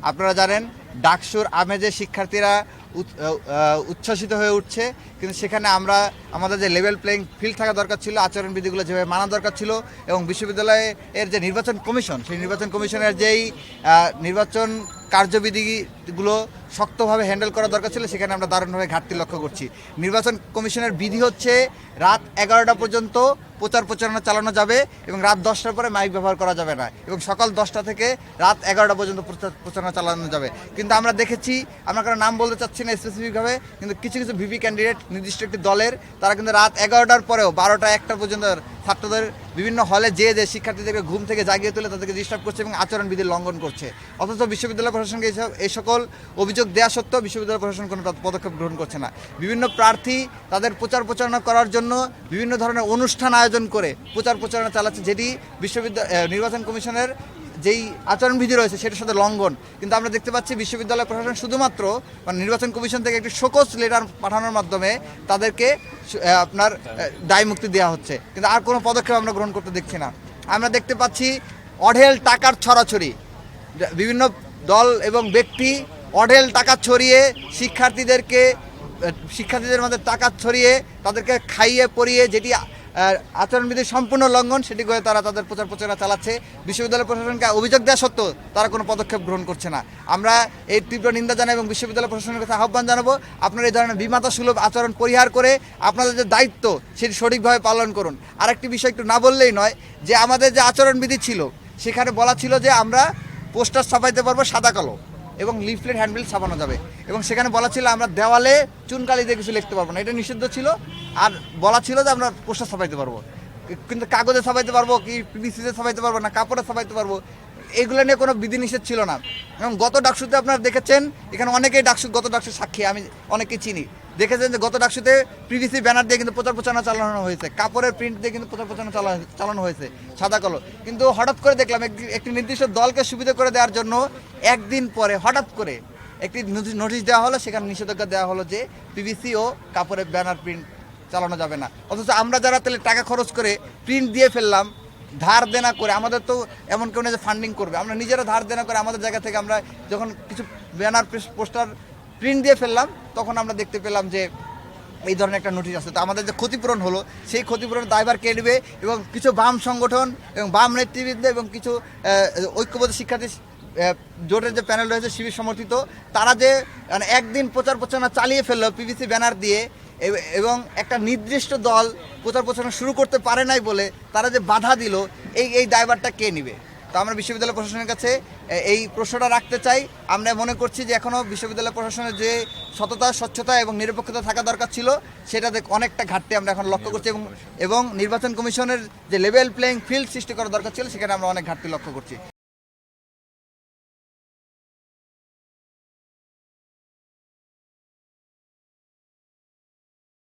আপনারা জানেন ডাকসুর আমেজে শিক্ষার্থীরা উচ্ছ্বসিত হয়ে উঠছে, কিন্তু সেখানে আমরা আমাদের যে লেভেল প্লেইং ফিল্ড থাকা দরকার ছিল, আচরণবিধিগুলো যেভাবে মানা দরকার ছিল, এবং বিশ্ববিদ্যালয়ের যে নির্বাচন কমিশন, সেই নির্বাচন কমিশনের যেই নির্বাচন কার্যবিধিগুলো শক্তভাবে হ্যান্ডেল করা দরকার ছিল, সেখানে আমরা দারুণভাবে ঘাটতি লক্ষ্য করছি। নির্বাচন কমিশনের বিধি হচ্ছে রাত 11টা পর্যন্ত প্রচার প্রচারণা চালানো যাবে এবং রাত 10টার পরে মাইক ব্যবহার করা যাবে না, এবং সকাল 10টা থেকে রাত 11টা পর্যন্ত প্রচারণা চালানো যাবে। কিন্তু আমরা দেখেছি, আমরা কারো নাম বলতে চাচ্ছি না স্পেসিফিকভাবে, কিন্তু কিছু কিছু ভিপি ক্যান্ডিডেট নির্দিষ্ট একটি দলের, তারা কিন্তু রাত 11টার পরেও 12টা 1টা পর্যন্ত ছাত্রদের বিভিন্ন হলে যে শিক্ষার্থীদেরকে ঘুম থেকে জাগিয়ে তুলে তাদেরকে ডিস্টার্ব করছে এবং আচরণবিধি লঙ্ঘন করছে। অথচ বিশ্ববিদ্যালয় প্রশাসনকে এই সকল অভিযোগ দেওয়া সত্ত্বেও বিশ্ববিদ্যালয় প্রশাসন কোনো পদক্ষেপ গ্রহণ করছে না। বিভিন্ন প্রার্থী তাদের প্রচার প্রচারণা করার জন্য বিভিন্ন ধরনের অনুষ্ঠান আয়োজন করে প্রচার প্রচারণা চালাচ্ছে, যেটি নির্বাচন কমিশনের যেই আচরণবিধি রয়েছে সেটার সাথে লঙ্ঘন। কিন্তু আমরা দেখতে পাচ্ছি বিশ্ববিদ্যালয় প্রশাসন শুধুমাত্র নির্বাচন কমিশন থেকে একটি শোকজ লেটার পাঠানোর মাধ্যমে তাদেরকে আপনার দায় মুক্তি দেওয়া হচ্ছে, কিন্তু আর কোনো পদক্ষেপ আমরা গ্রহণ করতে দেখছি না। আমরা দেখতে পাচ্ছি অঢেল টাকার ছড়াছড়ি, বিভিন্ন দল এবং ব্যক্তি অঢেল টাকা ছড়িয়ে শিক্ষার্থীদের মধ্যে টাকা ছড়িয়ে তাদেরকে খাইয়ে পরিয়ে, যেটি আচরণবিধির সম্পূর্ণ লঙ্ঘন, সেটি করে তারা তাদের প্রচার প্রচারণা চালাচ্ছে। বিশ্ববিদ্যালয় প্রশাসনকে অভিযোগ দেওয়া সত্ত্বেও তারা কোনো পদক্ষেপ গ্রহণ করছে না। আমরা এই তীব্র নিন্দা জানাই এবং বিশ্ববিদ্যালয় প্রশাসনের কাছে আহ্বান জানাবো, আপনারা এই ধরনের বিমাতা সুলভ আচরণ পরিহার করে আপনাদের যে দায়িত্ব সেটি সঠিকভাবে পালন করুন। আরেকটি বিষয় একটু না বললেই নয়, যে আমাদের যে আচরণবিধি ছিল সেখানে বলা ছিল যে আমরা পোস্টার ছাপাইতে পারবো সাদা কালো, এবং লিফলেট হ্যান্ডবিল ছাপানো যাবে, এবং সেখানে বলা ছিল আমরা দেওয়ালে চুনকালি দিয়ে কিছু লিখতে পারবো না, এটা নিষিদ্ধ ছিল। আর বলা ছিল যে আমরা পোস্টার ছাপাইতে পারবো, কিন্তু কাগজে ছাপাইতে পারবো কি, পিভিসিতে ছাপাইতে পারবো না, কাপড়ে ছাপাইতে পারবো, এগুলো নিয়ে কোনো বিধিনিষেধ ছিল না। এবং গত ডাকসুতে আপনারা দেখেছেন, এখানে অনেকেই গত ডাকসুর সাক্ষী, আমি অনেকেই চিনি, দেখেছেন যে গত ডাকসুতে পিভিসি ব্যানার দিয়ে কিন্তু প্রচার প্রচারণা চালানো হয়েছে, কাপড়ের প্রিন্ট দিয়ে কিন্তু প্রচার প্রচারণা চালানো হয়েছে সাদা কালো। কিন্তু হঠাৎ করে দেখলাম একটি নির্দিষ্ট দলকে সুবিধা করে দেওয়ার জন্য একদিন পরে হঠাৎ করে একটি নোটিশ দেওয়া হলো, সেখানে নিষেধাজ্ঞা দেওয়া হলো যে পিভিসি ও কাপড়ের ব্যানার প্রিন্ট চালানো যাবে না। অথচ আমরা যারা তাহলে টাকা খরচ করে প্রিন্ট দিয়ে ফেললাম, ধার দেনা করে, আমাদের তো এমন কেউ না যে ফান্ডিং করবে, আমরা নিজেরা ধার দেনা করে আমাদের জায়গা থেকে আমরা যখন কিছু ব্যানার পোস্টার প্রিন্ট দিয়ে ফেললাম, তখন আমরা দেখতে পেলাম যে এই ধরনের একটা নোটিশ আসছে। তো আমাদের যে ক্ষতিপূরণ হলো, সেই ক্ষতিপূরণ দায়ভার কে নেবে? এবং কিছু বাম সংগঠন এবং বাম নেতৃবৃন্দ এবং কিছু ঐক্যবদ্ধ শিক্ষার্থী জোটের যে প্যানেল রয়েছে শিবির সমর্থিত, তারা যে একদিন প্রচার প্রচারণা চালিয়ে ফেললো পিভিসি ব্যানার দিয়ে, এবং একটা নির্দিষ্ট দল প্রচার প্রচারণা শুরু করতে পারে নাই বলে তারা যে বাধা দিল, এই দায়ভারটা কে নেবে? তো আমরা বিশ্ববিদ্যালয় প্রশাসনের কাছে এই প্রশ্নটা রাখতে চাই। আমরা মনে করছি যে এখনও বিশ্ববিদ্যালয় প্রশাসনের যে সততা, স্বচ্ছতা এবং নিরপেক্ষতা থাকা দরকার ছিল, সেটাতে অনেকটা ঘাটতি আমরা এখন লক্ষ্য করছি, এবং নির্বাচন কমিশনের যে লেভেল প্লেইং ফিল্ড সৃষ্টি করা দরকার ছিল, সেখানে আমরা অনেক ঘাটতি লক্ষ্য করছি।